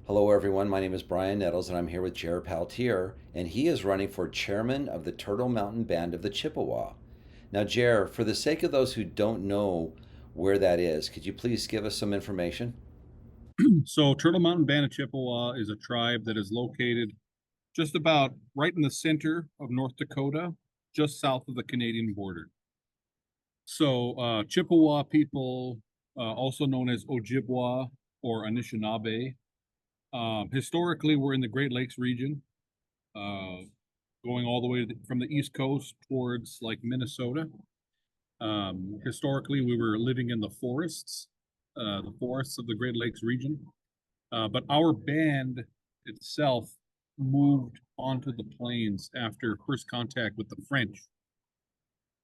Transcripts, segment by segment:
Hello, everyone. My name is Brian Nettles, and I'm here with Jair Peltier, and he is running for chairman of the Turtle Mountain Band of the Chippewa. Now, Jair, for the sake of those who don't know where that is, could you please give us some information? So Turtle Mountain Band of Chippewa is a tribe that is located just about right in the center of North Dakota, just south of the Canadian border. So Chippewa people, also known as Ojibwa or Anishinaabe, historically were in the Great Lakes region, uh, going all the way from the East Coast towards like Minnesota. Historically, we were living in the forests of the Great Lakes region. But our band itself moved onto the plains after first contact with the French.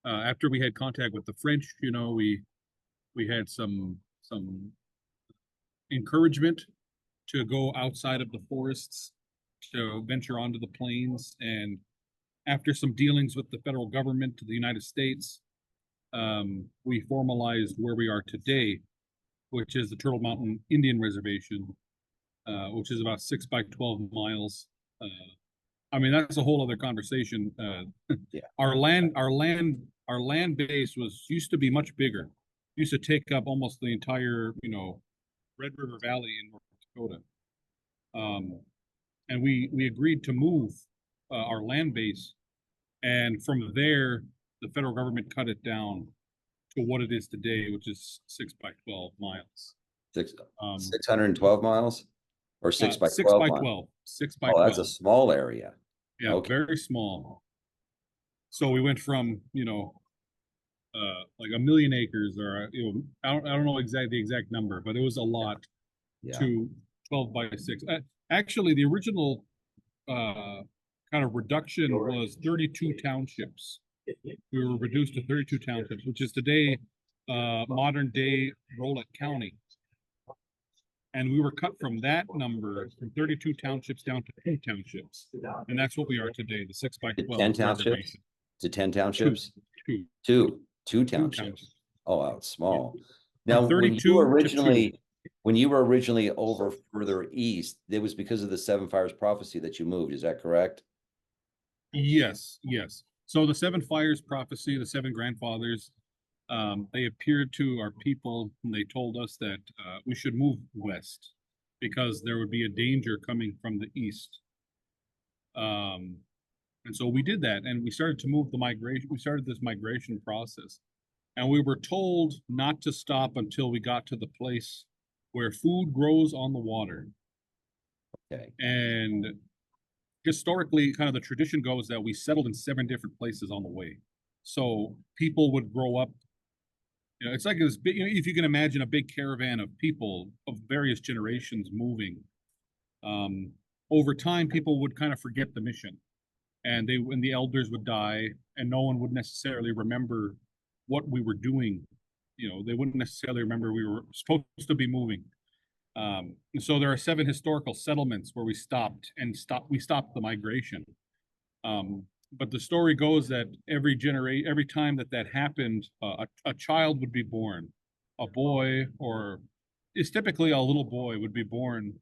After we had contact with the French, we had some encouragement to go outside of the forests, to venture onto the plains, and after some dealings with the federal government to the United States, we formalized where we are today, which is the Turtle Mountain Indian Reservation, which is about 6 by 12 miles. Uh, I mean, that's a whole other conversation. Yeah. Our land base was used to be much bigger. Used to take up almost the entire, Red River Valley in North Dakota. Um, and we agreed to move our land base, and from there, the federal government cut it down to what it is today, which is 6 by 12 miles. Six, Um, 612 miles or six by six 12 by miles? 12, six by Oh, that's a 12. small area. Yeah, Okay. very small. So we went from, like a million acres, or I don't know the exact number, but it was a lot, Yeah. to 12 by 6. Actually, the original uh, kind of reduction was 32 townships. We were reduced to 32 townships, which is today modern day Rolette County. And we were cut from that number, from 32 townships down to 2 townships. And that's what we are today, the 6 by To 10 12 townships? reservation. To 10 Two, townships? two, Two two townships. townships. Oh, wow, it's Yeah. small. From Now, 32 to 2. when you were originally over further east, it was because of the Seven Fires prophecy that you moved. Is that correct? Yes, yes. So the seven fires prophecy, the seven grandfathers, they appeared to our people and they told us that we should move west because there would be a danger coming from the east. Um, and so we did that, and we started to move the migration. We started this migration process, and we were told not to stop until we got to the place where food grows on the water. Okay. And historically, kind of the tradition goes that we settled in 7 different places on the way. So people would grow up. It's like this big, if you can imagine a big caravan of people of various generations moving. Um, Over time, people would kind of forget the mission, and the elders would die, and no one would necessarily remember what we were doing. They wouldn't necessarily remember we were supposed to be moving. And so there are 7 historical settlements where we stopped the migration. But the story goes that every time that happened, a child would be born, a boy, or it's typically a little boy would be born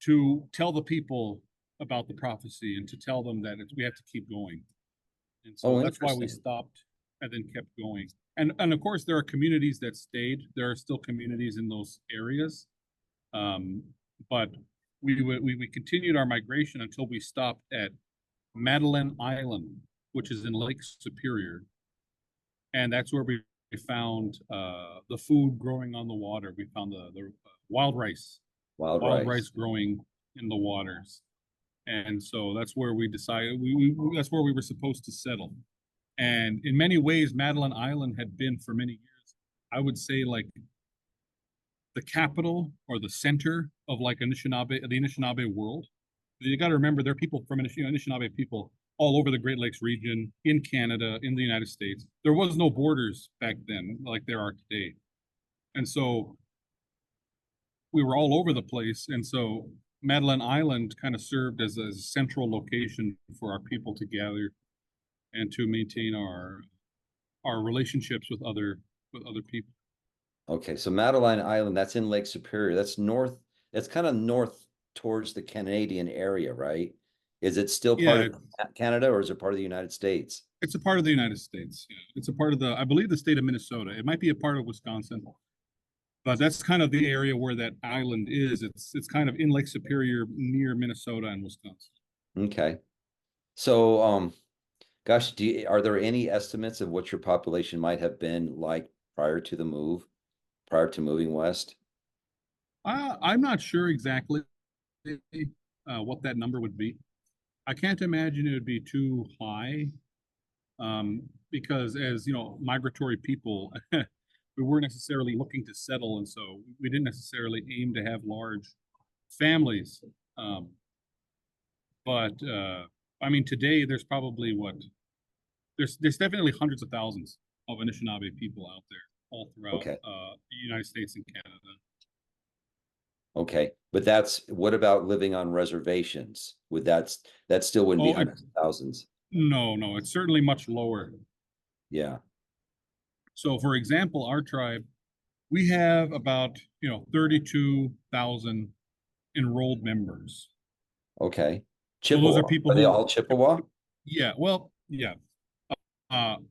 to tell the people about the prophecy and to tell them that we have to keep going. And so Oh, that's why we interesting. stopped and then kept going. And of course, there are communities that stayed. There are still communities in those areas, um, but we continued our migration until we stopped at Madeline Island, which is in Lake Superior, and that's where we found the food growing on the water. We found the wild rice, Wild wild rice rice. growing in the waters, and so that's where we decided we that's where we were supposed to settle. And in many ways, Madeline Island had been for many years, I would say, like the capital or the center of like the Anishinaabe world. You got to remember, there are people from Anishinaabe people all over the Great Lakes region, in Canada, in the United States. There was no borders back then like there are today. And so we were all over the place. And so Madeline Island kind of served as a central location for our people to gather and to maintain our relationships with other people. Okay, so Madeline Island, that's in Lake Superior. That's north. That's kind of north towards the Canadian area, right? Is it still part Yeah, of Canada or is it part of the United States? it's a part of the United States. Yeah. It's a part of I believe, the state of Minnesota. It might be a part of Wisconsin, but that's kind of the area where that island is. It's kind of in Lake Superior near Minnesota and Wisconsin. Okay. So, gosh, are there any estimates of what your population might have been like prior to the move, prior to moving west? I'm not sure exactly what that number would be. I can't imagine it would be too high, because, as you know, migratory people, we weren't necessarily looking to settle, and so we didn't necessarily aim to have large families. Um, but I mean, today there's probably there's definitely hundreds of thousands of Anishinaabe people out there all throughout Okay. the United States and Canada. Okay. But what about living on reservations? That still wouldn't be Oh, hundreds of thousands. no, it's certainly much lower. Yeah. So, for example, our tribe, we have about 32,000 enrolled members. Okay. So those are Chippewa. people Are they who, all Chippewa? yeah, well, yeah.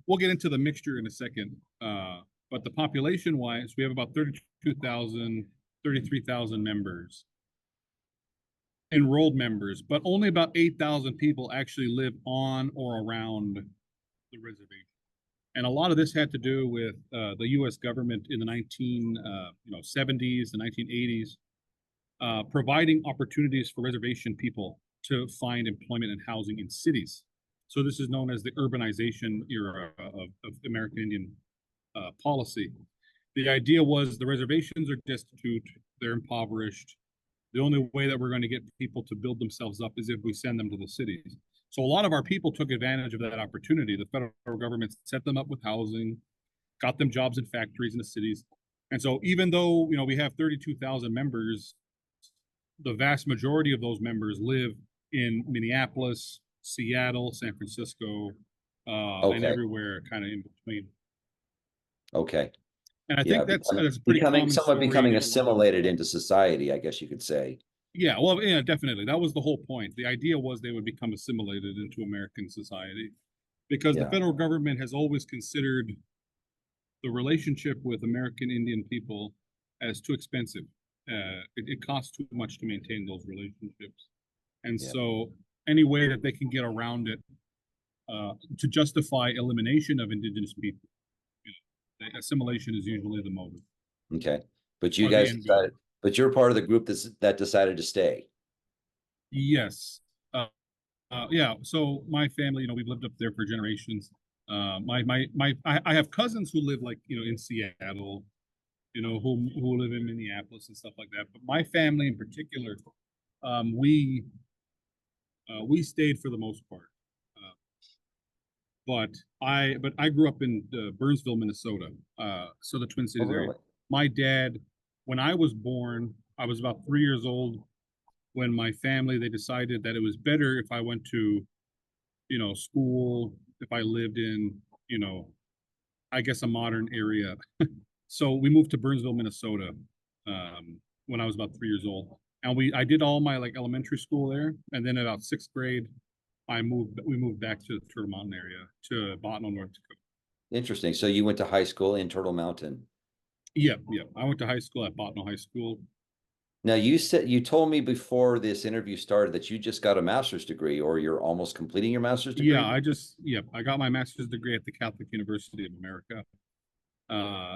We'll get into the mixture in a second. But the population wise, we have about 32,000, 33,000 members, enrolled members, but only about 8,000 people actually live on or around the reservation. And a lot of this had to do with the U.S. government in the 1970s, the 1980s, providing opportunities for reservation people to find employment and housing in cities. So this is known as the urbanization era of American Indian policy. The idea was the reservations are destitute, they're impoverished. The only way that we're going to get people to build themselves up is if we send them to the cities. So a lot of our people took advantage of that opportunity. The federal government set them up with housing, got them jobs in factories in the cities. And so even though, we have 32,000 members, the vast majority of those members live in Minneapolis, Seattle, San Francisco, and Okay. everywhere kind of in between. Okay. And I Yeah. think that's a pretty common Somewhat story becoming in a lot of. assimilated into society, I guess you could say. Yeah, well, yeah, definitely. That was the whole point. The idea was they would become assimilated into American society because the Yeah. federal government has always considered the relationship with American Indian people as too expensive. It costs too much to maintain those relationships. And Yeah. so any way that they can get around it to justify elimination of indigenous people, assimilation is usually the motive Okay. But you or the guys end goal. decided, but you're part of the group that decided to stay. Yes. Yeah. So my family, we've lived up there for generations. I have cousins who live like, in Seattle, who live in Minneapolis and stuff like that. But my family in particular, we stayed for the most part. Uh, but I grew up in Burnsville, Minnesota, so the Twin Oh, Cities area. really? My dad, when I was born, I was about 3 years old when my family they decided that it was better if I went to, school, if I lived in, you know, I guess a modern area. So we moved to Burnsville, Minnesota, when I was about 3 years old, and I did all my like elementary school there, and then about sixth grade, we moved back to the Turtle Mountain area to Bottineau, North Dakota. Interesting. So you went to high school in Turtle Mountain. Yep, yep. I went to high school at Bottineau High School. Now you told me before this interview started that you just got a master's degree or you're almost completing your master's Yeah, degree. yep. I got my master's degree at the Catholic University of America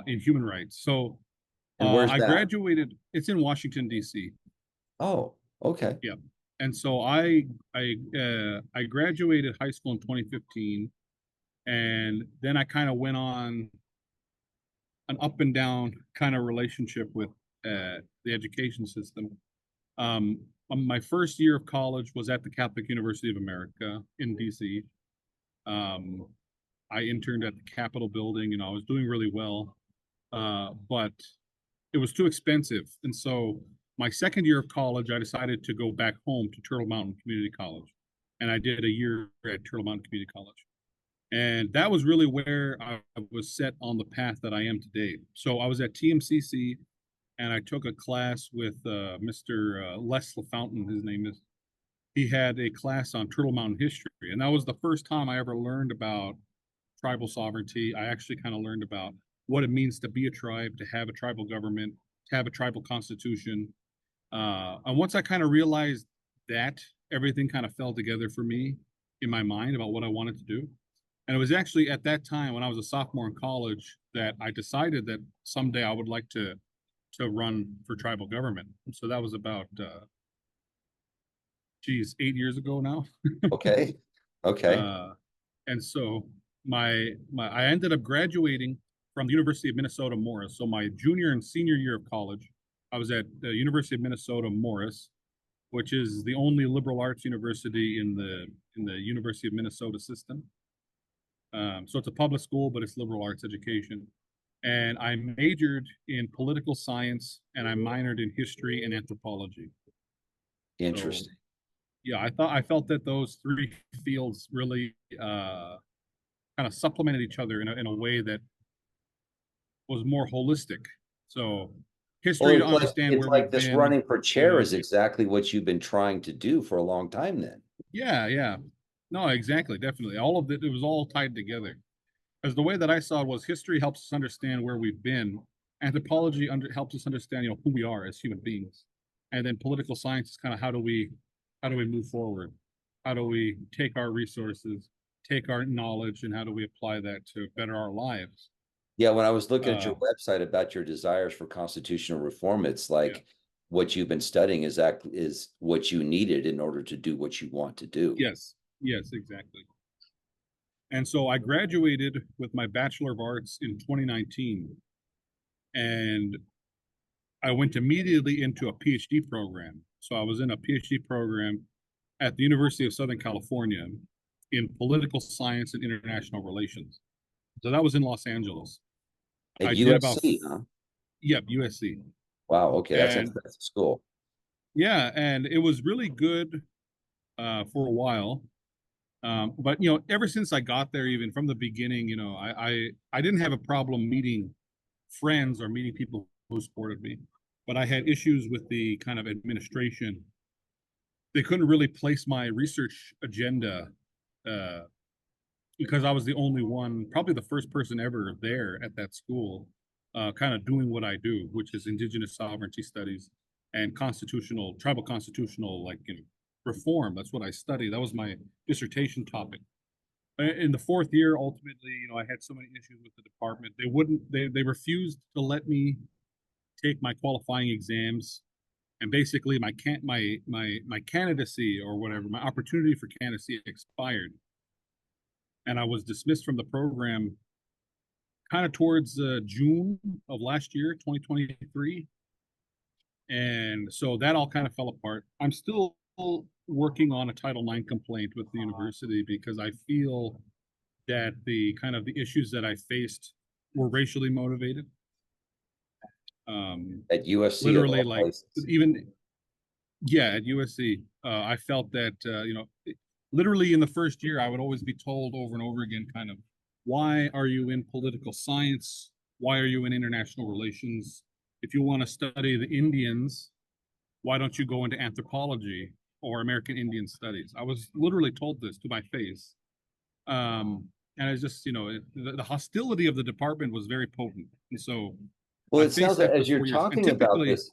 in human rights. So And where's I that? graduated. It's in Washington D.C. Oh, okay. Yep. And so I graduated high school in 2015, and then I kind of went on an up and down kind of relationship with the education system. My first year of college was at the Catholic University of America in DC. Um, I interned at the Capitol building, and I was doing really well, but it was too expensive. And so my second year of college, I decided to go back home to Turtle Mountain Community College, and I did a year at Turtle Mountain Community College. And that was really where I was set on the path that I am today. So I was at TMCC, and I took a class with Mr. Les LaFountain, his name is. He had a class on Turtle Mountain history, and that was the first time I ever learned about tribal sovereignty. I actually kind of learned about what it means to be a tribe, to have a tribal government, to have a tribal constitution. And once I kind of realized that, everything kind of fell together for me in my mind about what I wanted to do. And it was actually at that time when I was a sophomore in college that I decided that someday I would like to run for tribal government. So that was about 8 years ago now. Okay. Okay. Uh, and so my I ended up graduating from the University of Minnesota Morris. So my junior and senior year of college, I was at the University of Minnesota Morris, which is the only liberal arts university in the University of Minnesota system. So it's a public school, but it's liberal arts education. And I majored in political science and I minored in history and anthropology. So Interesting. yeah, I felt that those three fields really kind of supplemented each other in a way that was more holistic. So Well, history to understand it's where like we've this been, running for you chair know. is exactly what you've been trying to do for a long time then. Yeah, yeah. No, exactly, definitely. All of it was all tied together. Because the way that I saw it was history helps us understand where we've been. Anthropology helps us understand, who we are as human beings. And then political science is kind of how do we move forward? How do we take our resources, take our knowledge, and how do we apply that to better our lives? Yeah, when I was looking at Uh, your website about your desires for constitutional reform, it's yeah. like what you've been studying is what you needed in order to do what you want to do. Yes. Yes, exactly. And so I graduated with my Bachelor of Arts in 2019, and I went immediately into a PhD program. So I was in a PhD program at the University of Southern California in political science and international relations. So that was in Los Angeles. At I did about, USC, huh? yep, USC. Wow, okay, that's an And expensive school. yeah, and it was really good for a while. But ever since I got there, even from the beginning, I didn't have a problem meeting friends or meeting people who supported me, but I had issues with the kind of administration. They couldn't really place my research agenda uh, because I was the only one, probably the first person ever there at that school, kind of doing what I do, which is indigenous sovereignty studies and tribal constitutional, reform. That's what I study. That was my dissertation topic. In the fourth year, ultimately, I had so many issues with the department. They refused to let me take my qualifying exams, and basically my candidacy or whatever, my opportunity for candidacy expired, and I was dismissed from the program kind of towards June of last year, 2023. And so that all kind of fell apart. I'm still working on a Title IX complaint with the university because I feel that the kind of the issues that I faced were racially motivated. Um, At USC of Literally, all like, places. even, yeah, at USC, I felt that literally in the first year, I would always be told over and over again, kind of, why are you in political science? Why are you in international relations? If you want to study the Indians, why don't you go into anthropology or American Indian studies? I was literally told this to my face. And I just, the hostility of the department was very potent. And so Well, I it sounds faced like that for as you're 4 years. And talking about typically, this,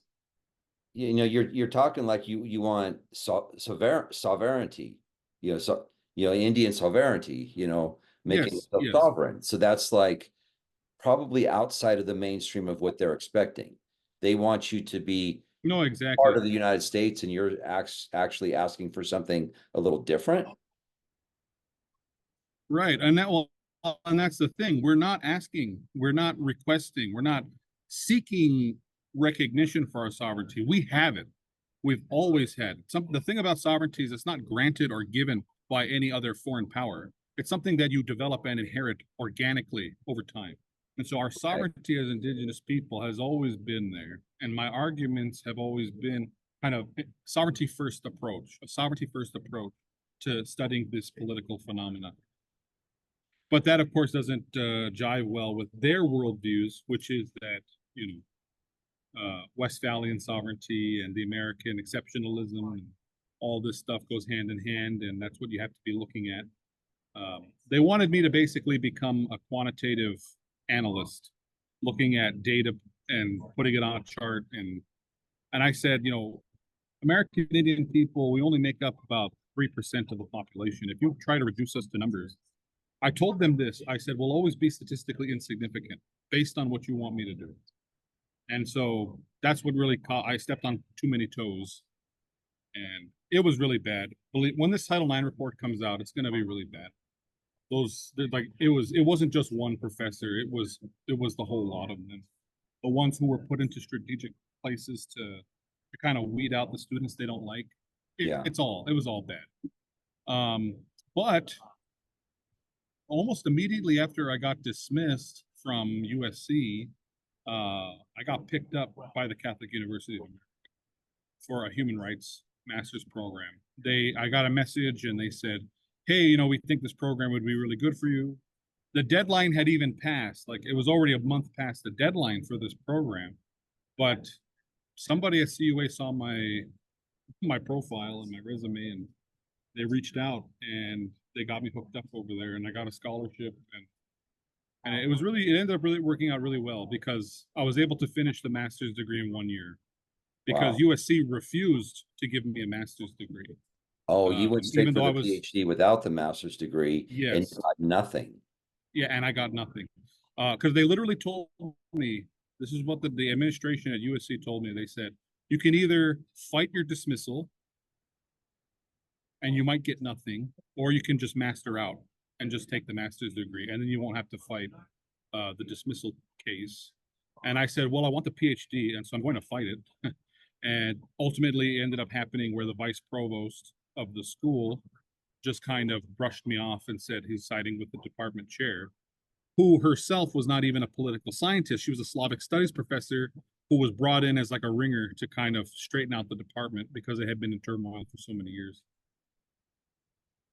you're talking like you want sovereignty, Indian sovereignty, making yes, them yes. sovereign. So that's like probably outside of the mainstream of what they're expecting. They want you to be No, part exactly. of the United States, and you're actually asking for something a little different. Right. And that's the thing. We're not asking, we're not requesting, we're not seeking recognition for our sovereignty. We have it. We've always had it. The thing about sovereignty is it's not granted or given by any other foreign power. It's something that you develop and inherit organically over time. And so our Okay. sovereignty as indigenous people has always been there. And my arguments have always been kind of a sovereignty first approach to studying this political phenomena. But that, of course, doesn't jive well with their worldviews, which is that, you know, Westphalian sovereignty and the American exceptionalism, and all this stuff goes hand in hand, and that's what you have to be looking at. They wanted me to basically become a quantitative analyst, looking at data and putting it on a chart. And I said, American Indian people, we only make up about 3% of the population. If you try to reduce us to numbers, I told them this. I said, we'll always be statistically insignificant based on what you want me to do. And so that's what really I stepped on too many toes, and it was really bad. When this Title IX report comes out, it's going to be really bad. It wasn't just one professor. It was the whole lot of them. The ones who were put into strategic places to kind of weed out the students they don't like. Yeah. It was all bad. But almost immediately after I got dismissed from USC, I got picked up by the Catholic University of America for a human rights master's program. I got a message and they said, hey, we think this program would be really good for you. The deadline had even passed. Like, it was already a month past the deadline for this program. But somebody at CUA saw my profile and my resume, and they reached out and they got me hooked up over there, and I got a scholarship, and it ended up really working out really well, because I was able to finish the master's degree in 1 year, because Wow. USC refused to give me a master's degree. Oh, you went straight Even for though I the was, PhD without the master's degree, and you yes, got nothing. yeah, and I got nothing. Because they literally told me, this is what the administration at USC told me. They said, you can either fight your dismissal and you might get nothing, or you can just master out and just take the master's degree, and then you won't have to fight the dismissal case. And I said, well, I want the PhD, and so I'm going to fight it. And ultimately, it ended up happening where the vice provost of the school just kind of brushed me off and said he's siding with the department chair, who herself was not even a political scientist. She was a Slavic studies professor who was brought in as like a ringer to kind of straighten out the department because it had been in turmoil for so many years.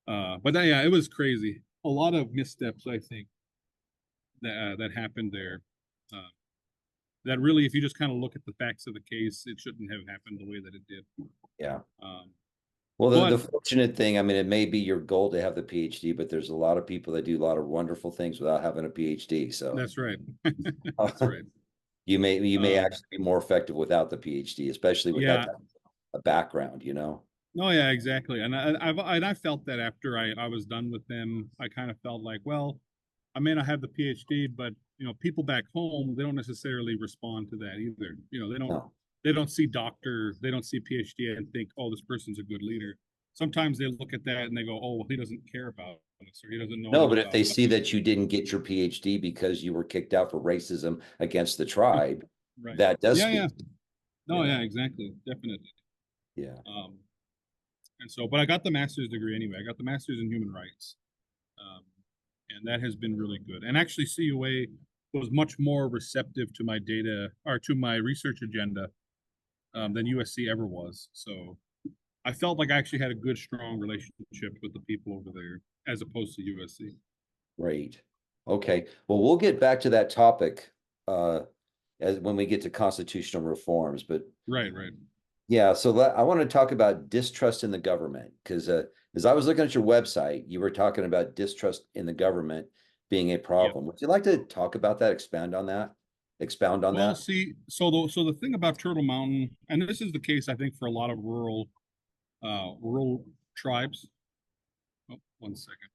But yeah, it was crazy. A lot of missteps, I think, that happened there. That really, if you just kind of look at the facts of the case, it shouldn't have happened the way that it did. Yeah. Um, Well, the but fortunate thing, I mean, it may be your goal to have the PhD, but there's a lot of people that do a lot of wonderful things without having a PhD. So that's right. That's right. you may Um, actually be more effective without the PhD, especially with that yeah. type of background. No, yeah, exactly. And I felt that after I was done with them, I kind of felt like, well, I may not have the PhD, but people back home, they don't necessarily respond to that either. No. They don't see doctor, they don't see PhD and think, oh, this person's a good leader. Sometimes they look at that and they go, oh, well, he doesn't care about us, or he doesn't know No, enough but if about they us. see that you didn't get your PhD because you were kicked out for racism against the tribe, Right. that does Yeah, speak. yeah. No, yeah, exactly. Definitely. Yeah. And so, but I got the master's degree anyway. I got the master's in human rights. Um, and that has been really good. And actually, CUA was much more receptive to my data or to my research agenda than USC ever was. So I felt like I actually had a good, strong relationship with the people over there as opposed to USC. Great. Okay. Well, we'll get back to that topic as when we get to constitutional reforms. But Right, right. yeah, so I want to talk about distrust in the government because as I was looking at your website, you were talking about distrust in the government being a Yep. problem. Would you like to talk about that? Expand on that? Expound on Well, that? see, so the thing about Turtle Mountain, and this is the case, I think, for a lot of rural tribes. Oh, 1 second.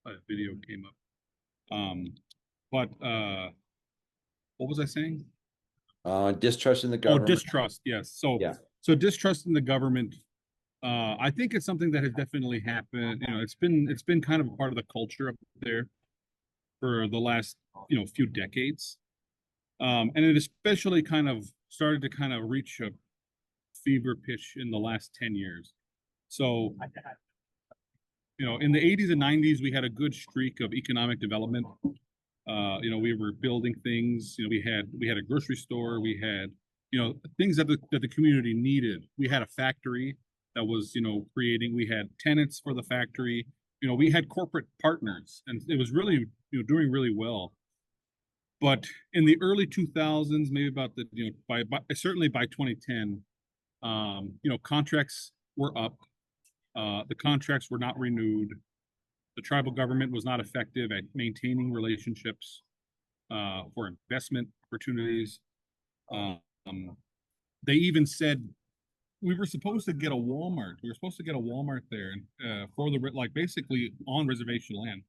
A video came up. But what was I saying? Distrust in the Oh, government. distrust. Yes. So Yeah. so distrust in the government. I think it's something that has definitely happened. It's been kind of a part of the culture up there for the last few decades. And it especially kind of started to kind of reach a fever pitch in the last 10 years. So, in the 80s and 90s, we had a good streak of economic development. We were building things. We had a grocery store. We had things that the community needed. We had a factory that was creating. We had tenants for the factory. we had corporate partners, and it was really, doing really well. But in the early 2000s, maybe about the, by certainly by 2010, contracts were up. The contracts were not renewed. The tribal government was not effective at maintaining relationships for investment opportunities. Um, they even said we were supposed to get a Walmart. We were supposed to get a Walmart there for the like basically on reservation land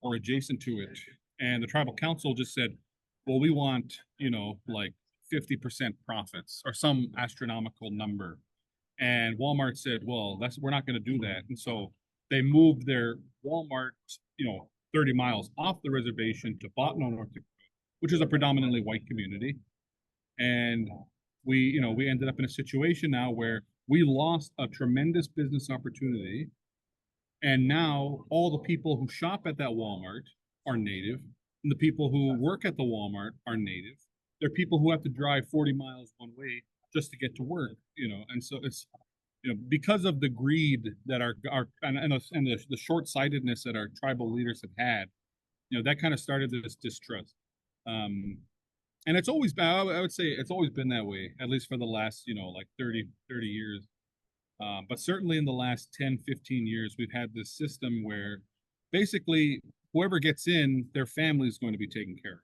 or adjacent to it. And the tribal council just said, "Well, we want like 50% profits or some astronomical number." And Walmart said, "Well, we're not going to do that." And so they moved their Walmart, 30 miles off the reservation to Botno, North Dakota, which is a predominantly white community. And we ended up in a situation now where we lost a tremendous business opportunity. And now all the people who shop at that Walmart are native, and the people who work at the Walmart are native. There are people who have to drive 40 miles one way just to get to work, and so it's because of the greed that our and the short-sightedness that our tribal leaders have had, that kind of started this distrust. And it's always been, I would say it's always been that way, at least for the last, like 30 years. But certainly in the last 10, 15 years, we've had this system where basically whoever gets in, their family is going to be taken care of.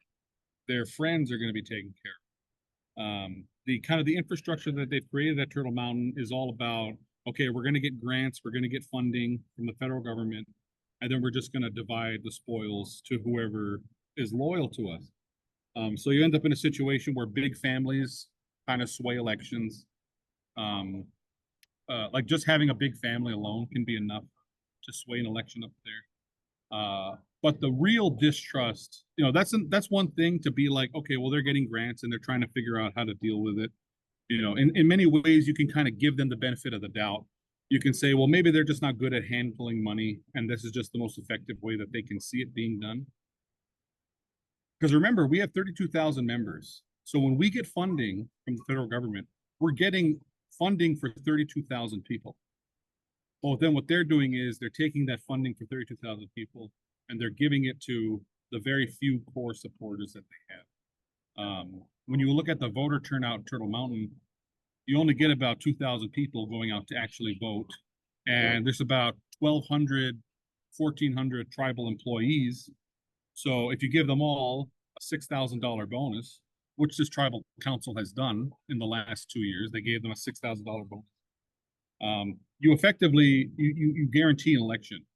Their friends are going to be taken care of. The infrastructure that they've created at Turtle Mountain is all about, okay, we're going to get grants, we're going to get funding from the federal government, and then we're just going to divide the spoils to whoever is loyal to us. So you end up in a situation where big families kind of sway elections. Like just having a big family alone can be enough to sway an election up there. But the real distrust, that's one thing to be like, okay, well, they're getting grants and they're trying to figure out how to deal with it. In many ways, you can kind of give them the benefit of the doubt. You can say, well, maybe they're just not good at handling money, and this is just the most effective way that they can see it being done. Because remember, we have 32,000 members. So when we get funding from the federal government, we're getting funding for 32,000 people. Well, then what they're doing is they're taking that funding for 32,000 people and they're giving it to the very few core supporters that they have. When you look at the voter turnout in Turtle Mountain, you only get about 2,000 people going out to actually vote. And there's about 1,200, 1,400 tribal employees. So if you give them all a $6,000 bonus, which this tribal council has done in the last 2 years, they gave them a $6,000 bonus. You effectively you guarantee an election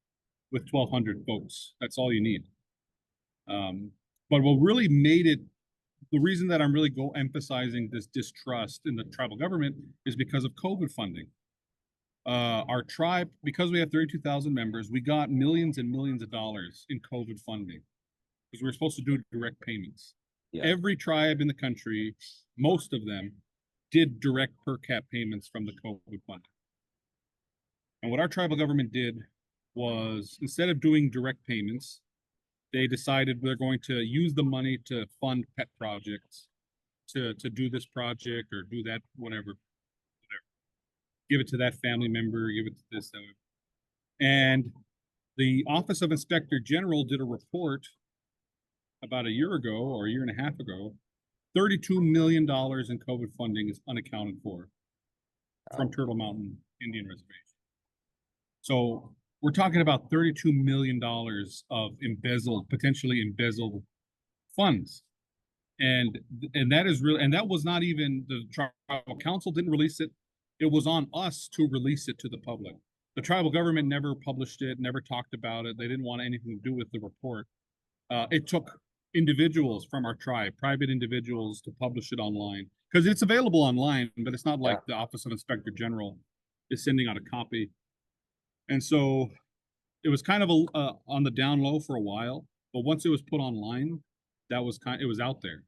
with 1,200 votes. That's all you need. But what really made it, the reason that I'm really emphasizing this distrust in the tribal government is because of COVID funding. Our tribe, because we have 32,000 members, we got millions and millions of dollars in COVID funding because we were supposed to do direct payments. Yeah. Every tribe in the country, most of them, did direct per cap payments from the COVID funding. And what our tribal government did was, instead of doing direct payments, they decided they're going to use the money to fund pet projects, to do this project or do that, whatever. Give it to that family member, give it to this, that. And the Office of Inspector General did a report about a year ago or a year and a half ago. $32 million in COVID funding is unaccounted for from Turtle Mountain Indian Reservation. So we're talking about $32 million of potentially embezzled funds. And that is real. And that was not even, the tribal council didn't release it. It was on us to release it to the public. The tribal government never published it, never talked about it. They didn't want anything to do with the report. It took individuals from our tribe, private individuals, to publish it online, because it's available online, but it's not like the Office of Inspector General is sending out a copy. And so it was kind of on the down low for a while, but once it was put online, it was out there.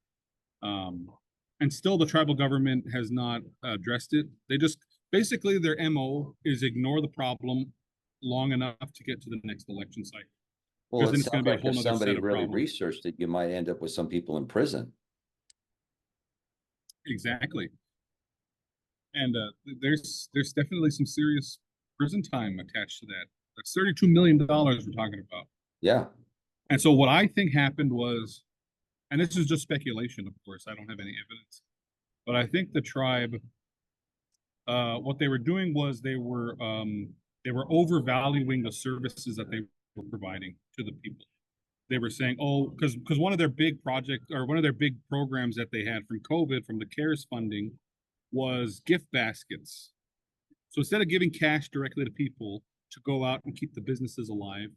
And still the tribal government has not addressed it. They just, basically their MO is ignore the problem long enough to get to the next election cycle. Well, it sounds like if somebody really researched it, you might end up with some people in prison. Exactly. And there's definitely some serious prison time attached to that. That's $32 million we're talking about. Yeah. And so what I think happened was, and this is just speculation, of course, I don't have any evidence, but I think the tribe, what they were doing was they were overvaluing the services that they were providing to the people. They were saying, oh, because one of their big projects or one of their big programs that they had from COVID, from the CARES funding, was gift baskets. So instead of giving cash directly to people to go out and keep the businesses alive,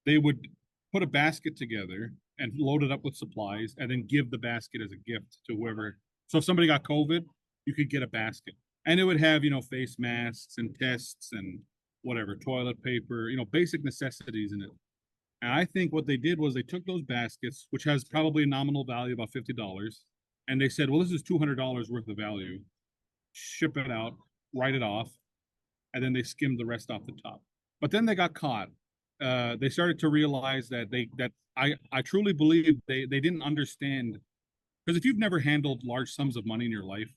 they would put a basket together and load it up with supplies and then give the basket as a gift to whoever. So if somebody got COVID, you could get a basket. And it would have, face masks and tests and whatever, toilet paper, basic necessities in it. And I think what they did was they took those baskets, which has probably a nominal value about $50, and they said, well, this is $200 worth of value. Ship it out, write it off, and then they skimmed the rest off the top. But then they got caught. They started to realize that I truly believe they didn't understand, because if you've never handled large sums of money in your life,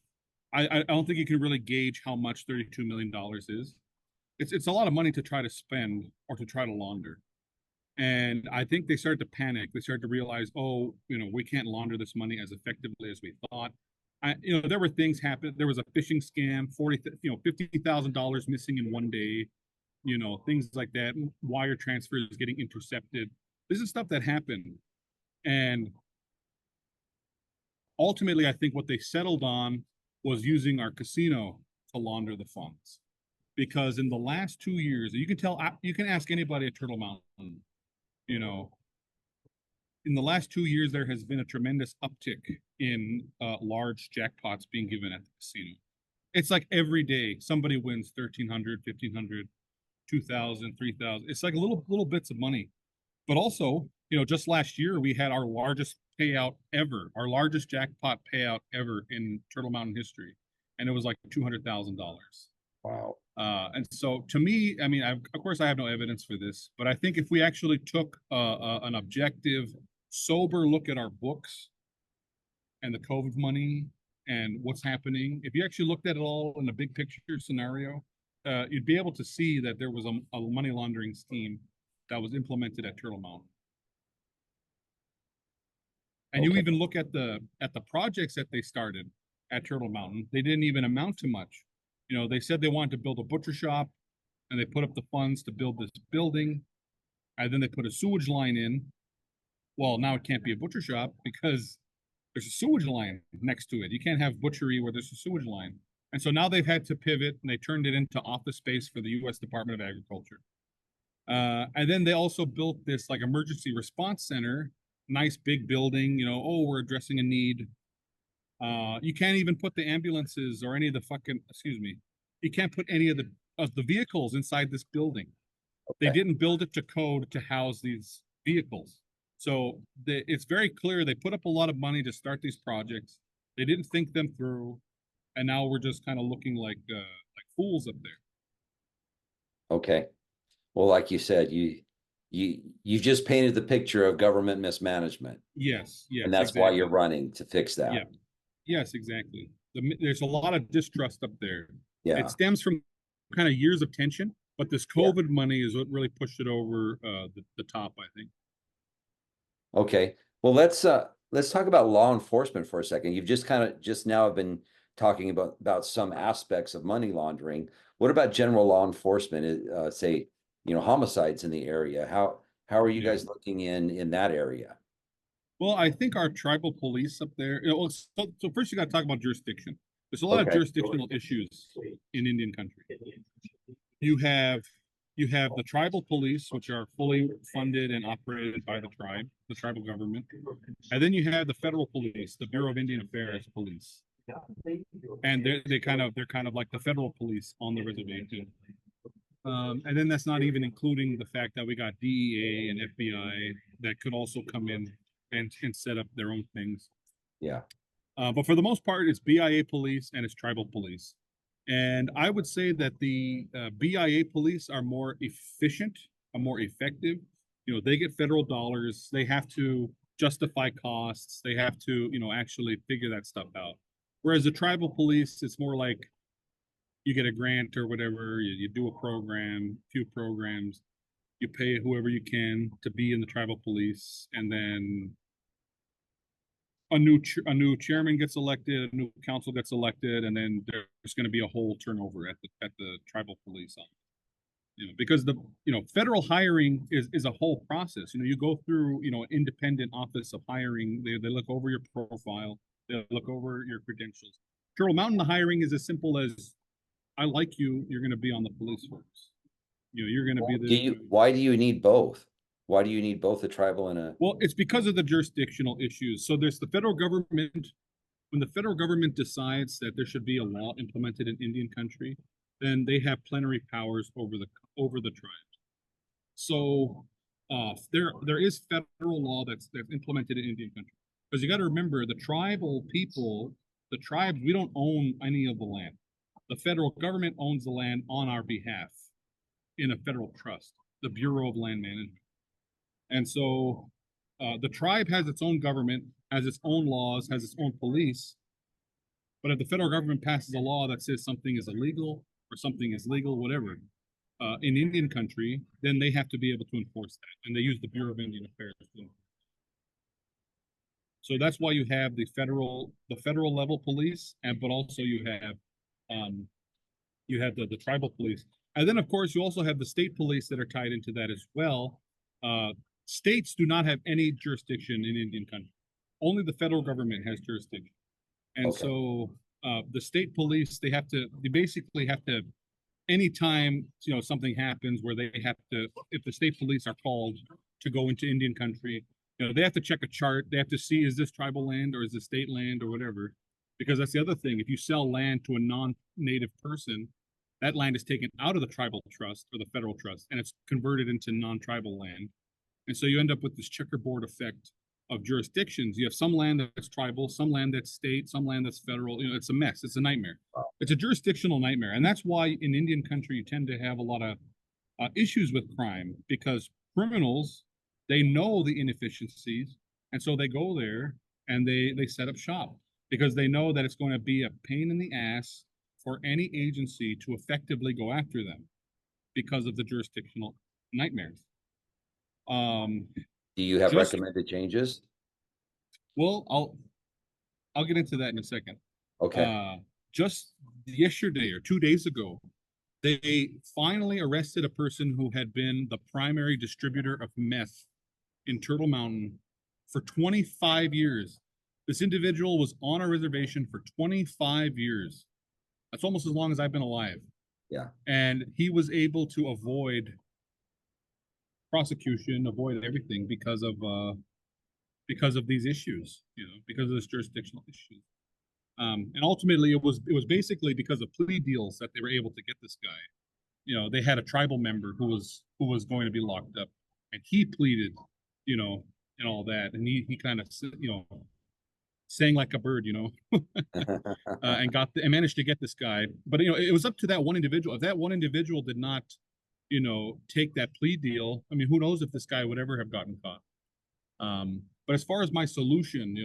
I don't think you can really gauge how much $32 million is. It's a lot of money to try to spend or to try to launder. And I think they started to panic. They started to realize, oh, we can't launder this money as effectively as we thought. There were things happen. There was a phishing scam, $50,000 missing in one day, things like that. Wire transfers getting intercepted. This is stuff that happened. And ultimately, I think what they settled on was using our casino to launder the funds. Because in the last 2 years, you can ask anybody at Turtle Mountain, in the last 2 years, there has been a tremendous uptick in large jackpots being given at the casino. It's like every day somebody wins 1,300, 1,500, 2,000, 3,000. It's like little bits of money. But also, just last year we had our largest payout ever, our largest jackpot payout ever in Turtle Mountain history, and it was like $200,000. Wow. And so to me, I mean, of course, I have no evidence for this, but I think if we actually took an objective, sober look at our books and the COVID money and what's happening, if you actually looked at it all in a big picture scenario, you'd be able to see that there was a money laundering scheme that was implemented at Turtle Mountain. And you even look at the projects that they started at Turtle Mountain, they didn't even amount to much. They said they wanted to build a butcher shop, and they put up the funds to build this building, and then they put a sewage line in. Well, now it can't be a butcher shop because there's a sewage line next to it. You can't have butchery where there's a sewage line. And so now they've had to pivot, and they turned it into office space for the U.S. Department of Agriculture. And then they also built this like emergency response center, nice big building, we're addressing a need. You can't even put the ambulances or any of the you can't put any of the vehicles inside this building. They didn't build it to code to house these vehicles. So it's very clear they put up a lot of money to start these projects. They didn't think them through, and now we're just kind of looking like fools up there. Okay. Well, like you said, you just painted the picture of government mismanagement. Yes, and that's exactly why you're running to fix that. Yeah. Yes, exactly. There's a lot of distrust up there. Yeah. It stems from kind of years of tension, but this COVID money is what really pushed it over the top, I think. Okay. Well, let's talk about law enforcement for a second. You've just now have been talking about some aspects of money laundering. What about general law enforcement? Say, homicides in the area. How are you guys looking in that area? Well, I think our tribal police up there. So first you got to talk about jurisdiction. There's a lot of jurisdictional issues in Indian country. You have the tribal police, which are fully funded and operated by the tribe, the tribal government, and then you have the federal police, the Bureau of Indian Affairs police, and they're kind of like the federal police on the reservation. And then that's not even including the fact that we got DEA and FBI that could also come in and set up their own things. Yeah. But for the most part, it's BIA police and it's tribal police. And I would say that the BIA police are more efficient, are more effective. They get federal dollars. They have to justify costs. They have to, actually figure that stuff out. Whereas the tribal police, it's more like, you get a grant or whatever, you do a program, few programs, you pay whoever you can to be in the tribal police, and then a new chairman gets elected, a new council gets elected, and then there's going to be a whole turnover at the tribal police. Because the federal hiring is a whole process. You go through an independent office of hiring. They look over your profile, they look over your credentials. Turtle Mountain, the hiring is as simple as, I like you, you're going to be on the police force. You're going to be the. Why do you need both? Why do you need both a tribal and a? Well, it's because of the jurisdictional issues. So there's the federal government. When the federal government decides that there should be a law implemented in Indian country, then they have plenary powers over the tribes. So there is federal law that's implemented in Indian country, because you got to remember, the tribal people, the tribes, we don't own any of the land. The federal government owns the land on our behalf in a federal trust, the Bureau of Land Management. And so the tribe has its own government, has its own laws, has its own police. But if the federal government passes a law that says something is illegal or something is legal, whatever, in Indian country, then they have to be able to enforce that. And they use the Bureau of Indian Affairs. So that's why you have the federal level police, but also you have the tribal police. And then, of course, you also have the state police that are tied into that as well. States do not have any jurisdiction in Indian country. Only the federal government has jurisdiction. And Okay. so the state police, they basically have to, anytime something happens where they have to, if the state police are called to go into Indian country, they have to check a chart. They have to see, is this tribal land or is this state land or whatever? Because that's the other thing. If you sell land to a non-native person, that land is taken out of the tribal trust or the federal trust, and it's converted into non-tribal land. And so you end up with this checkerboard effect of jurisdictions. You have some land that's tribal, some land that's state, some land that's federal. It's a mess. It's a nightmare. It's a jurisdictional nightmare. And that's why in Indian country, you tend to have a lot of issues with crime, because criminals, they know the inefficiencies. And so they go there and they set up shop, because they know that it's going to be a pain in the ass for any agency to effectively go after them because of the jurisdictional nightmares. Do you have recommended changes? Well, I'll get into that in a second. Okay. Just yesterday or 2 days ago, they finally arrested a person who had been the primary distributor of meth in Turtle Mountain for 25 years. This individual was on a reservation for 25 years. That's almost as long as I've been alive. Yeah. And he was able to avoid prosecution, avoid everything because of these issues, because of this jurisdictional issue. And ultimately, it was basically because of plea deals that they were able to get this guy. They had a tribal member who was going to be locked up, and he pleaded, and all that, and he kind of sang like a bird, and managed to get this guy. But it was up to that one individual. If that one individual did not, take that plea deal, I mean, who knows if this guy would ever have gotten caught. But as far as my solution,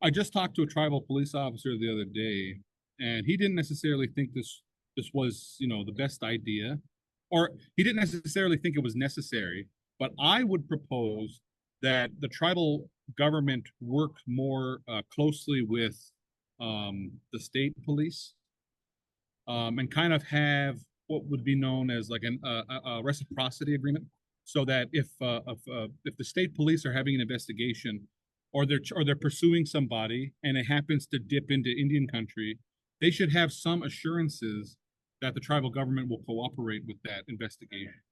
I just talked to a tribal police officer the other day, and he didn't necessarily think this was, the best idea, or he didn't necessarily think it was necessary. But I would propose that the tribal government work more closely with the state police, and kind of have what would be known as like a reciprocity agreement, so that if the state police are having an investigation, or they're pursuing somebody and it happens to dip into Indian country, they should have some assurances that the tribal government will cooperate with that investigation.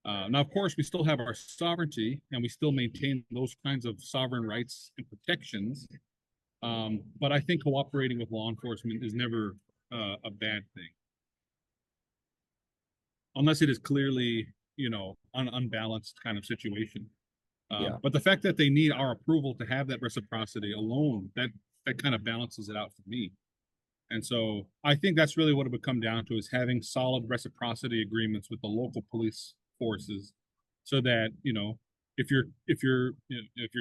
Now, of course, we still have our sovereignty, and we still maintain those kinds of sovereign rights and protections. But I think cooperating with law enforcement is never a bad thing, unless it is clearly, an unbalanced kind of situation. Yeah. But the fact that they need our approval to have that reciprocity alone, that kind of balances it out for me. And so I think that's really what it would come down to, is having solid reciprocity agreements with the local police forces, so that if you're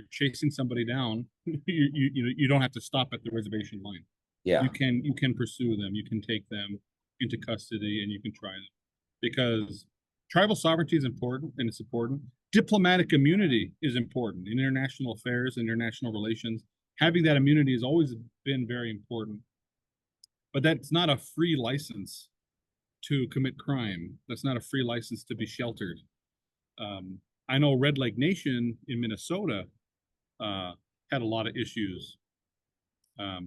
chasing somebody down, you don't have to stop at the reservation line. Yeah. you can pursue them, you can take them into custody, and you can try them because tribal sovereignty is important and it's important. Diplomatic immunity is important in international affairs, international relations. Having that immunity has always been very important, but that's not a free license to commit crime. That's not a free license to be sheltered. Um, I know Red Lake Nation in Minnesota uh, had a lot of issues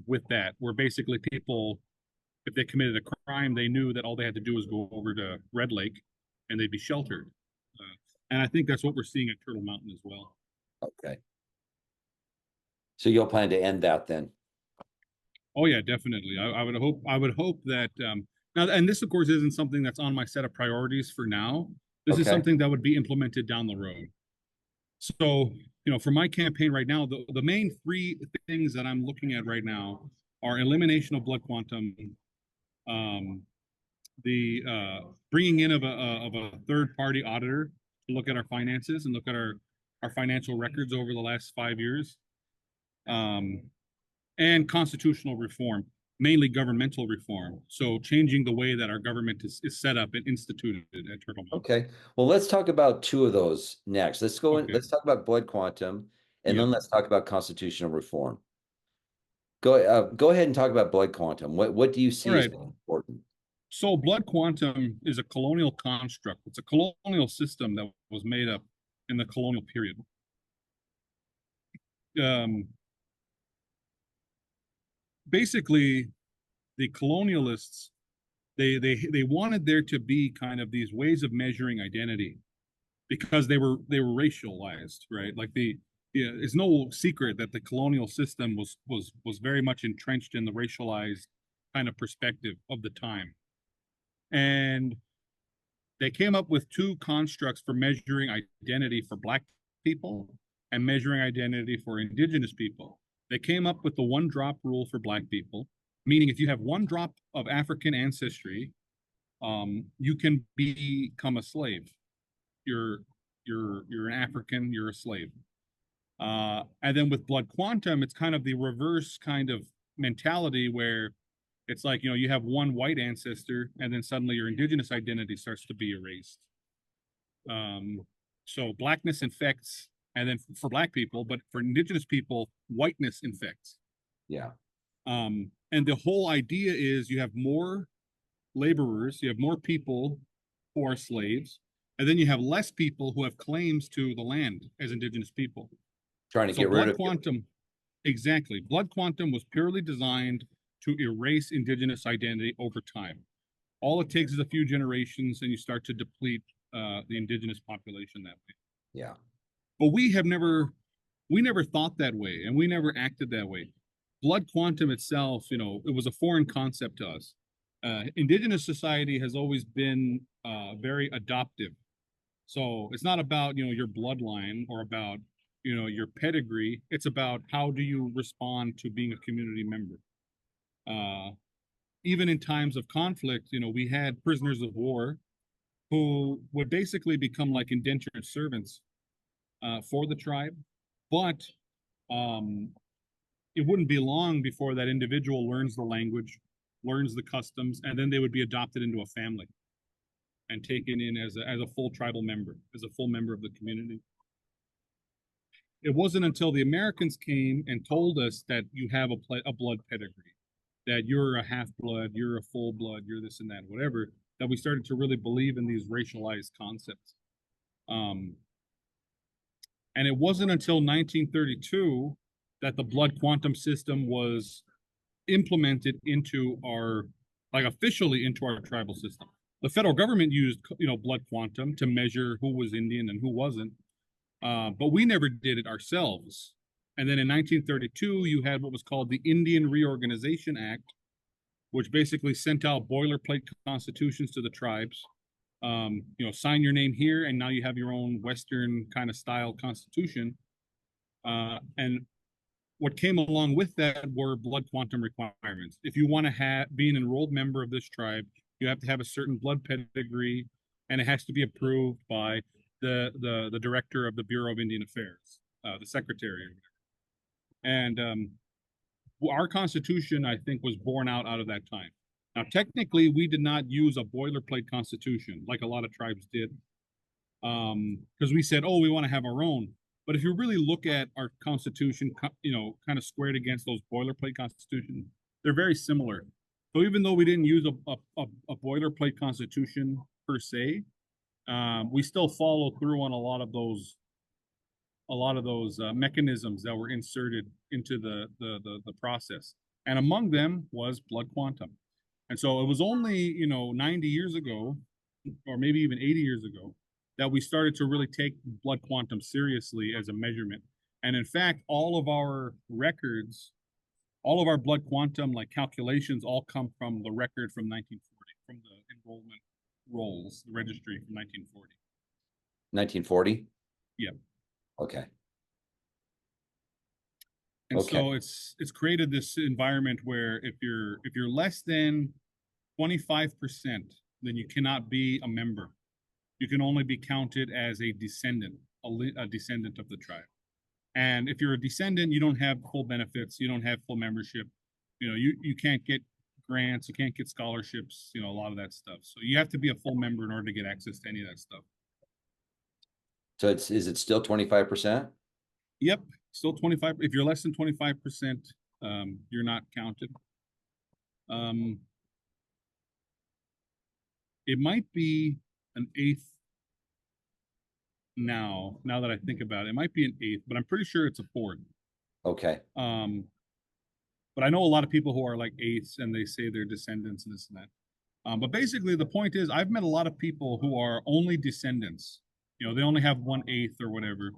with that, where basically people, if they committed a crime, they knew that all they had to do was go over to Red Lake and they'd be sheltered. And I think that's what we're seeing at Turtle Mountain as well. Okay. So you'll plan to end that then? Oh yeah, definitely. I would hope that now, and this of course isn't something that's on my set of priorities for now. This is Okay. something that would be implemented down the road. So, for my campaign right now, the main three things that I'm looking at right now are elimination of blood quantum, um, the bringing in of a third party auditor to look at our finances and look at our financial records over the last 5 years, um, and constitutional reform, mainly governmental reform. So changing the way that our government is set up and instituted at Turtle Mountain. Okay. Well, let's talk about two of those next. Let's go in, Okay. let's talk about blood quantum, and Yeah. then let's talk about constitutional reform. Go ahead and talk about blood quantum. What do you All see as right. being important? So blood quantum is a colonial construct. It's a colonial system that was made up in the colonial period. Um, Basically, the colonialists they wanted there to be kind of these ways of measuring identity because they were racialized, right? Like it's no secret that the colonial system was very much entrenched in the racialized kind of perspective of the time, and they came up with two constructs for measuring identity for Black people and measuring identity for Indigenous people. They came up with the one drop rule for Black people, meaning if you have one drop of African ancestry, you can become a slave. You're you're an African, you're a slave. And then with blood quantum, it's kind of the reverse kind of mentality where it's like, you have one white ancestor and then suddenly your indigenous identity starts to be erased. Um, so blackness infects, and then for Black people, but for indigenous people, whiteness infects. Yeah. And the whole idea is you have more laborers, you have more people who are slaves, and then you have less people who have claims to the land as indigenous people. Trying to So get rid blood of you. quantum, exactly. Blood quantum was purely designed to erase indigenous identity over time. All it takes is a few generations, and you start to deplete the indigenous population that way. Yeah. But we never thought that way, and we never acted that way. Blood quantum itself, it was a foreign concept to us. Indigenous society has always been very adoptive. So it's not about your bloodline or about your pedigree. It's about how do you respond to being a community member. Uh, Even in times of conflict, we had prisoners of war who would basically become like indentured servants for the tribe, but um, it wouldn't be long before that individual learns the language, learns the customs, and then they would be adopted into a family and taken in as a full tribal member, as a full member of the community. It wasn't until the Americans came and told us that you have a blood pedigree, that you're a half blood, you're a full blood, you're this and that, whatever, that we started to really believe in these racialized concepts. Um, and it wasn't until 1932 that the blood quantum system was implemented into like officially into our tribal system. The federal government used, blood quantum to measure who was Indian and who wasn't, but we never did it ourselves. And then in 1932, you had what was called the Indian Reorganization Act, which basically sent out boilerplate constitutions to the tribes. Sign your name here, and now you have your own Western kind of style constitution. And what came along with that were blood quantum requirements. If you want to be an enrolled member of this tribe, you have to have a certain blood pedigree, and it has to be approved by the director of the Bureau of Indian Affairs, the secretary. And our Constitution, I think, was born out of that time. Now, technically, we did not use a boilerplate constitution like a lot of tribes did, because we said, "Oh, we want to have our own." But if you really look at our Constitution, kind of squared against those boilerplate constitutions, they're very similar. So even though we didn't use a boilerplate constitution per se, we still follow through on a lot of those mechanisms that were inserted into the process. And among them was blood quantum. And so it was only, 90 years ago, or maybe even 80 years ago, that we started to really take blood quantum seriously as a measurement. And in fact, all of our records, all of our blood quantum like calculations all come from the record from 1940, from the enrollment rolls, the registry from 1940. 1940? Yeah. Okay. And so it's created this environment where if you're less than 25%, then you cannot be a member. You can only be counted as a descendant, a descendant of the tribe. And if you're a descendant, you don't have full benefits, you don't have full membership. You can't get grants, you can't get scholarships, a lot of that stuff. So you have to be a full member in order to get access to any of that stuff. So is it still 25%? Yep, still 25. If you're less than 25%, you're not counted. It might be an eighth now that I think about it. It might be an eighth, but I'm pretty sure it's a fourth. Okay. But I know a lot of people who are like eighths and they say they're descendants and this and that. But basically the point is I've met a lot of people who are only descendants. They only have 1/8 or whatever.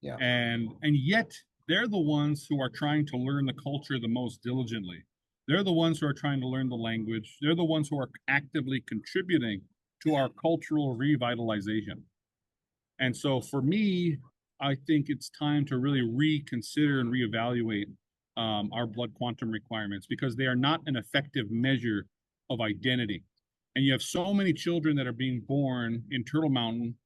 Yeah. And yet they're the ones who are trying to learn the culture the most diligently. They're the ones who are trying to learn the language. They're the ones who are actively contributing to our cultural revitalization. And so for me, I think it's time to really reconsider and reevaluate our blood quantum requirements because they are not an effective measure of identity. And you have so many children that are being born in Turtle Mountain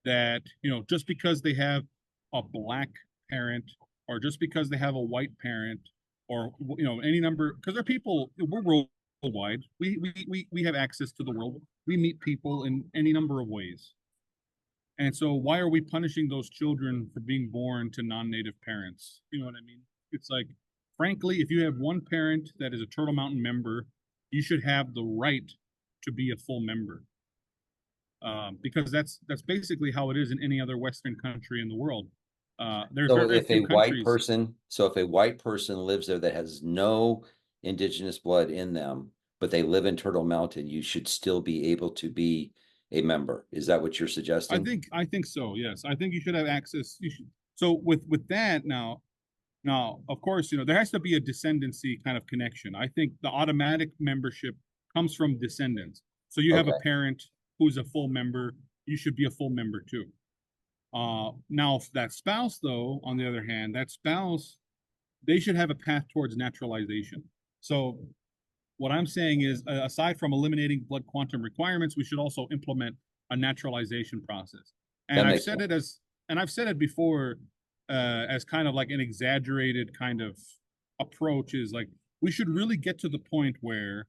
that, just because they have a black parent or just because they have a white parent or, any number, because they're people, we're worldwide. We have access to the world. We meet people in any number of ways. And so why are we punishing those children for being born to non-native parents? You know what I mean? It's like, frankly, if you have one parent that is a Turtle Mountain member, you should have the right to be a full member. Because that's basically how it is in any other Western country in the world. There's So very if a few white countries. person lives there that has no indigenous blood in them, but they live in Turtle Mountain, you should still be able to be a member. Is that what you're suggesting? I think so. Yes, I think you should have access. You should. So with that now, of course, there has to be a descendancy kind of connection. I think the automatic membership comes from descendants. So you have a Okay. parent who's a full member, you should be a full member too. Now, if that spouse, though, on the other hand, that spouse, they should have a path towards naturalization. So what I'm saying is, aside from eliminating blood quantum requirements, we should also implement a naturalization process. And That I've makes said sense. it as, and I've said it before, as kind of like an exaggerated kind of approach is like we should really get to the point where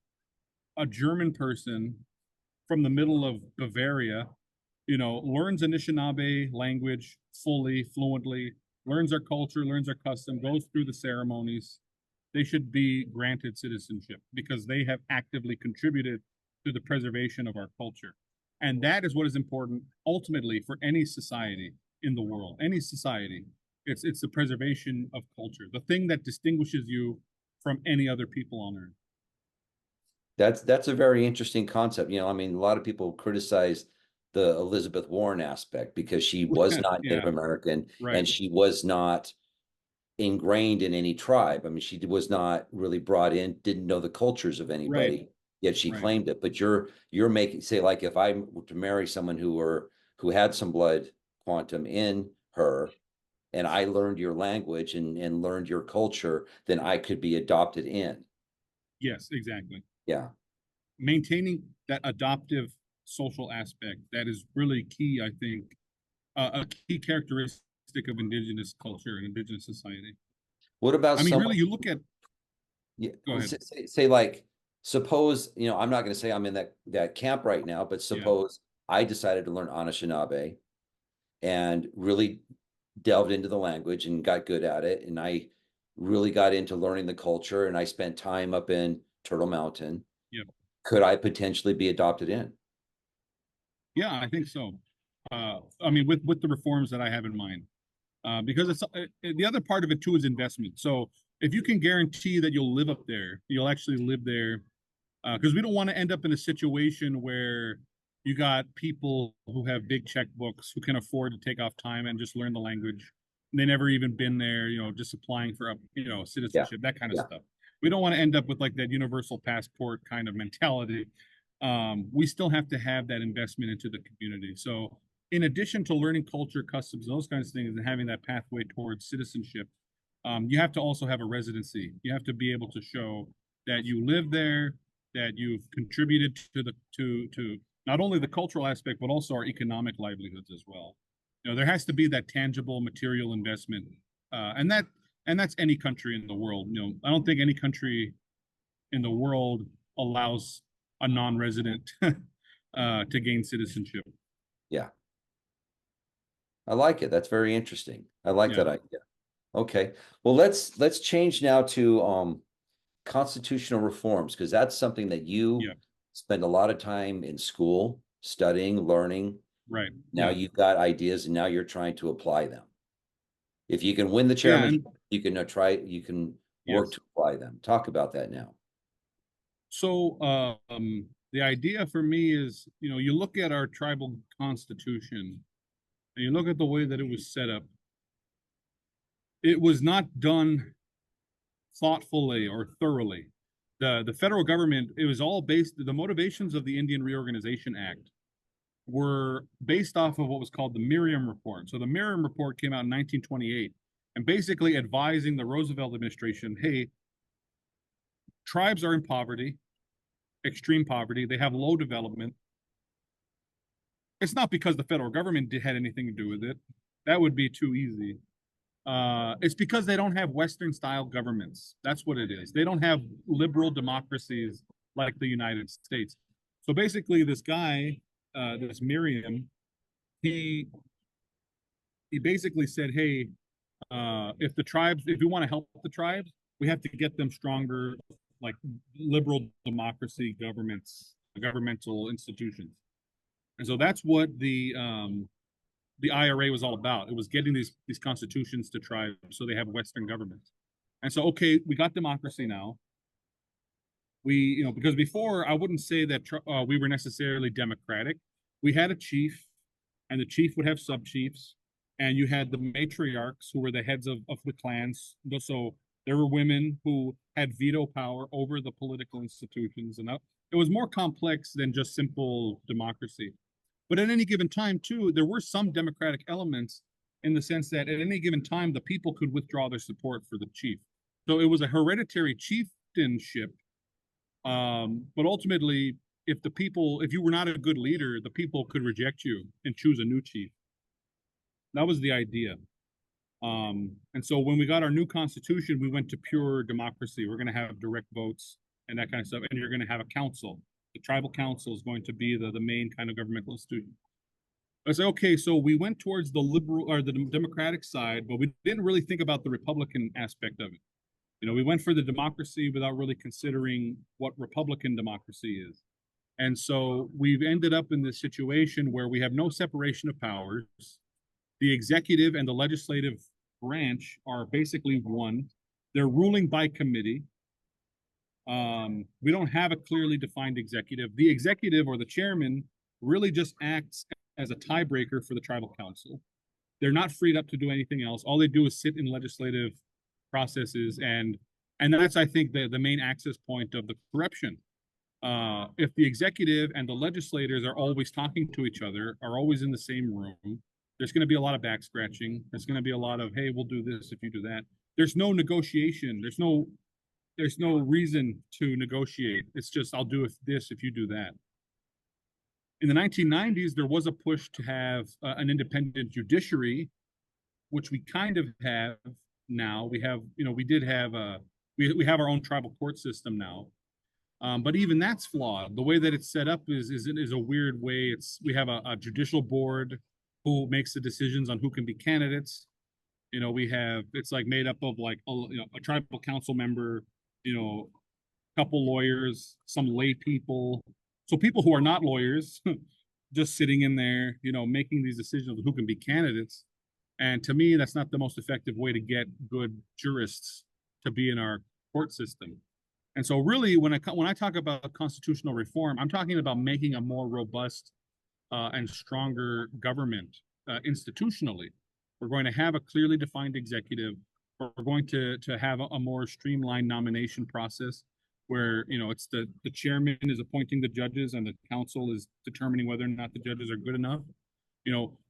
a German person from the middle of Bavaria, learns Anishinaabe language fully, fluently, learns our culture, learns our custom, goes through the ceremonies. They should be granted citizenship because they have actively contributed to the preservation of our culture. And that is what is important ultimately for any society in the world, any society. It's the preservation of culture, the thing that distinguishes you from any other people on earth. That's a very interesting concept. I mean, a lot of people criticize the Elizabeth Warren aspect because she was not Native Yeah, American right, and she was not ingrained in any tribe. I mean, she was not really brought in, didn't know the cultures of right, anybody, yet she right. claimed it. But you're making, say, like if I were to marry someone who had some blood quantum in her, and I learned your language and learned your culture, then I could be adopted in. Yes, exactly. Yeah. Maintaining that adoptive social aspect that is really key, I think, a key characteristic of indigenous culture and indigenous society. What about I mean, someone? really, you look at Yeah, Go ahead. say like, suppose, I'm not going to say I'm in that camp right now, but Yeah. suppose I decided to learn Anishinaabe and really delved into the language and got good at it, and I really got into learning the culture, and I spent time up in Turtle Mountain. Yeah. Could I potentially be adopted in? Yeah, I think so. I mean, with the reforms that I have in mind, because the other part of it too is investment. So if you can guarantee that you'll live up there, you'll actually live there, because we don't want to end up in a situation where you got people who have big checkbooks who can afford to take off time and just learn the language. And they never even been there, just applying for Yeah, citizenship, that kind of yeah, stuff. We don't want to end up with like that universal passport kind of mentality. We still have to have that investment into the community. So in addition to learning culture, customs, those kinds of things, and having that pathway towards citizenship, you have to also have a residency. You have to be able to show that you live there, that you've contributed to the to not only the cultural aspect but also our economic livelihoods as well. There has to be that tangible material investment, and that's any country in the world. I don't think any country in the world allows a non-resident to gain citizenship. yeah. I like it. That's very interesting. I like Yeah, that idea. Okay. Well, let's change now to constitutional reforms, because that's something that you yeah, spend a lot of time in school studying, learning. right, Now yeah, you've got ideas and now you're trying to apply them. If you can win the yeah, and chairmanship, you can work yes. to apply them. Talk about that now. So the idea for me is, you look at our tribal constitution and you look at the way that it was set up. It was not done thoughtfully or thoroughly. The federal government, it was all based, the motivations of the Indian Reorganization Act were based off of what was called the Miriam Report. So the Miriam Report came out in 1928 and basically advising the Roosevelt administration, hey, tribes are in poverty, extreme poverty, they have low development. It's not because the federal government had anything to do with it. That would be too easy. It's because they don't have Western style governments. That's what it is. They don't have liberal democracies like the United States. So basically, this guy, this Miriam, he he basically said, "Hey, if we want to help the tribes, we have to get them stronger, like liberal democracy governments, governmental institutions." And so that's what the IRA was all about. It was getting these constitutions to tribes so they have Western governments. And so, okay, we got democracy now. Because before I wouldn't say that we were necessarily democratic. We had a chief, and the chief would have sub chiefs, and you had the matriarchs who were the heads of the clans. So there were women who had veto power over the political institutions, and it was more complex than just simple democracy. But at any given time, too, there were some democratic elements in the sense that at any given time, the people could withdraw their support for the chief. So it was a hereditary chieftainship. But ultimately, if you were not a good leader, the people could reject you and choose a new chief. That was the idea. And so when we got our new constitution, we went to pure democracy. We're going to have direct votes and that kind of stuff. And you're going to have a council. The tribal council is going to be the main kind of governmental institution. I say, okay, so we went towards the liberal or the democratic side, but we didn't really think about the Republican aspect of it. We went for the democracy without really considering what Republican democracy is. And so we've ended up in this situation where we have no separation of powers. The executive and the legislative branch are basically one. They're ruling by committee. We don't have a clearly defined executive. The executive or the chairman really just acts as a tiebreaker for the tribal council. They're not freed up to do anything else. All they do is sit in legislative processes, and that's, I think, the main access point of the corruption. If the executive and the legislators are always talking to each other, are always in the same room, there's going to be a lot of back scratching. There's going to be a lot of, hey, we'll do this if you do that. There's no negotiation. There's no reason to negotiate. It's just, I'll do this if you do that. In the 1990s, there was a push to have an independent judiciary, which we kind of have now. We did have we have our own tribal court system now. But even that's flawed. The way that it's set up is a weird way. We have a judicial board who makes the decisions on who can be candidates. It's like made up of like a tribal council member, a couple lawyers, some lay people. So people who are not lawyers, just sitting in there, making these decisions of who can be candidates. And to me, that's not the most effective way to get good jurists to be in our court system. And so really, when I talk about constitutional reform, I'm talking about making a more robust and stronger government institutionally. We're going to have a clearly defined executive. We're going to have a more streamlined nomination process where, it's the chairman is appointing the judges and the council is determining whether or not the judges are good enough.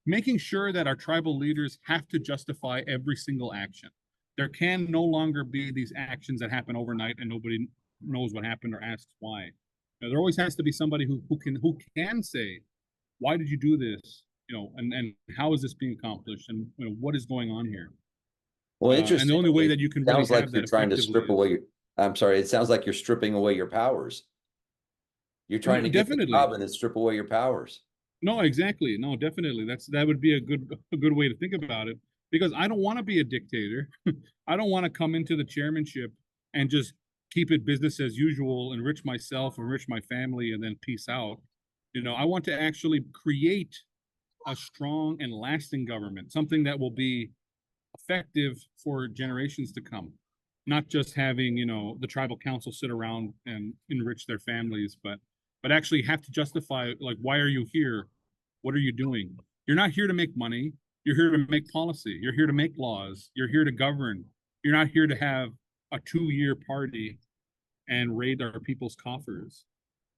Making sure that our tribal leaders have to justify every single action. There can no longer be these actions that happen overnight and nobody knows what happened or asks why. There always has to be somebody who can say, why did you do this? And how is this being accomplished? And what is going on here? Well, And the only way that you can really sounds like have you're that trying to effectively strip away your, I'm sorry, it sounds like you're stripping away your powers. You're trying to get the definitely. job and then strip away your powers. No, exactly. No, definitely. That would be a good way to think about it, because I don't want to be a dictator. I don't want to come into the chairmanship and just keep it business as usual, enrich myself, enrich my family, and then peace out. I want to actually create a strong and lasting government, something that will be effective for generations to come. Not just having, the tribal council sit around and enrich their families, but actually have to justify, like, why are you here? What are you doing? You're not here to make money. You're here to make policy. You're here to make laws. You're here to govern. You're not here to have a 2-year party and raid our people's coffers.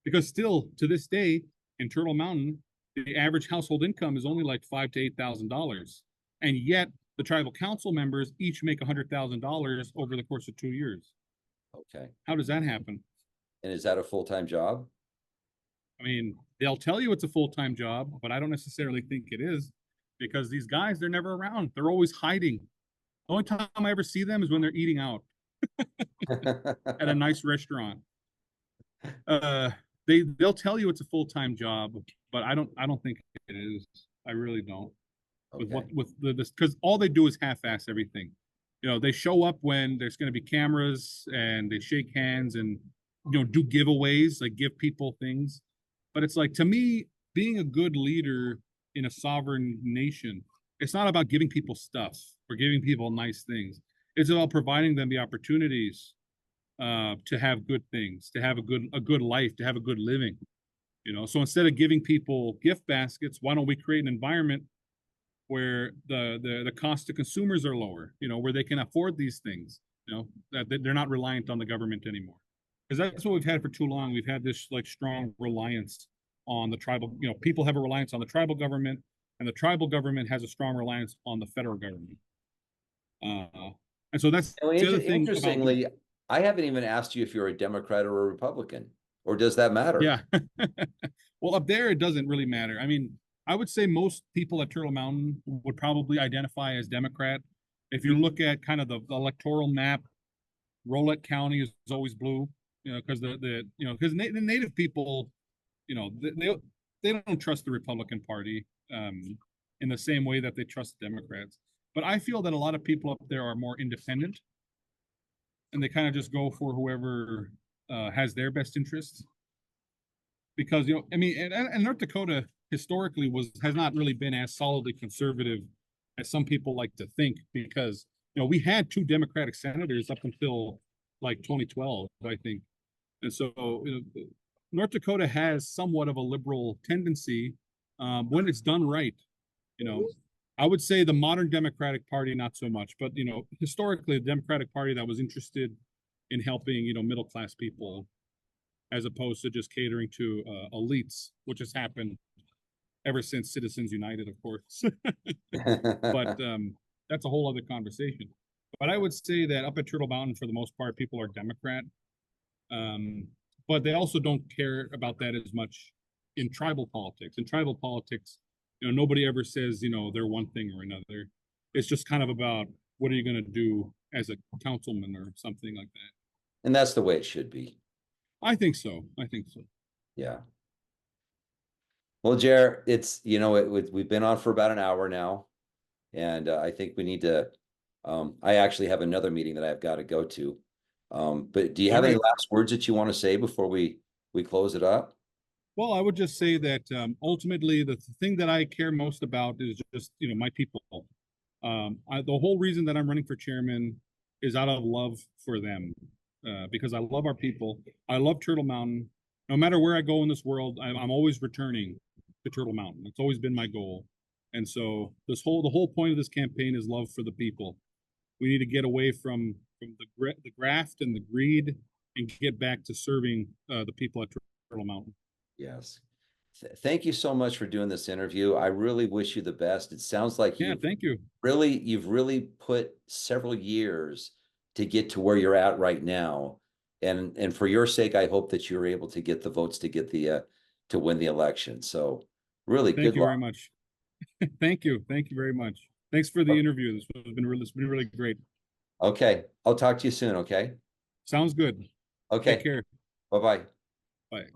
Because still, to this day, in Turtle Mountain, the average household income is only like $5,000 to $8,000, and yet the tribal council members each make $100,000 over the course of 2 years. Okay. How does that happen? And is that a full-time job? I mean, they'll tell you it's a full-time job, but I don't necessarily think it is, because these guys, they're never around. They're always hiding. The only time I ever see them is when they're eating out at a nice restaurant. They'll tell you it's a full-time job, but I don't think it is. I really don't. Okay. Because all they do is half-ass everything. They show up when there's going to be cameras and they shake hands and do giveaways, like give people things. But it's like, to me, being a good leader in a sovereign nation, it's not about giving people stuff or giving people nice things. It's about providing them the opportunities to have good things, to have a good life, to have a good living. So instead of giving people gift baskets, why don't we create an environment where the cost to consumers are lower, where they can afford these things, that they're not reliant on the government anymore. Because that's what we've had for too long. We've had this like strong reliance on the tribal, people have a reliance on the tribal government, and the tribal government has a strong reliance on the federal government. And so that's the other thing. Interestingly, I haven't even asked you if you're a Democrat or a Republican, or does that matter? Yeah. Well, up there, it doesn't really matter. I mean, I would say most people at Turtle Mountain would probably identify as Democrat. If you look at kind of the electoral map, Rolette County is always blue, because the Native people, they don't trust the Republican Party in the same way that they trust Democrats. But I feel that a lot of people up there are more independent, and they kind of just go for whoever has their best interests. Because I mean, and North Dakota historically has not really been as solidly conservative as some people like to think, because we had 2 Democratic senators up until like 2012, I think. And so North Dakota has somewhat of a liberal tendency when it's done right. I would say the modern Democratic Party, not so much, but historically, the Democratic Party that was interested in helping middle class people, as opposed to just catering to elites, which has happened ever since Citizens United, of course. But that's a whole other conversation. But I would say that up at Turtle Mountain, for the most part, people are Democrat. But they also don't care about that as much in tribal politics. In tribal politics, nobody ever says, they're one thing or another. It's just kind of about what are you going to do as a councilman or something like that. And that's the way it should be. I think so. I think so. Yeah. Well, Jer, it's, we've been on for about an hour now, and I think we need to, I actually have another meeting that I've got to go to. But do you All have any right. last words that you want to say before we close it up? Well, I would just say that ultimately the thing that I care most about is just, my people. The whole reason that I'm running for chairman is out of love for them, because I love our people. I love Turtle Mountain. No matter where I go in this world, I'm always returning to Turtle Mountain. It's always been my goal. And so the whole point of this campaign is love for the people. We need to get away from the graft and the greed and get back to serving the people at Turtle Mountain. Yes. Thank you so much for doing this interview. I really wish you the best. It sounds like Yeah, thank you. you've really put several years to get to where you're at right now. And for your sake, I hope that you're able to get the votes to get the to win the election. So really Thank good you very luck. much. Thank you. Thank you very much. Thanks for the interview. It's been really great. Okay. I'll talk to you soon, okay? Sounds good. Take Okay. care. Bye-bye. Bye.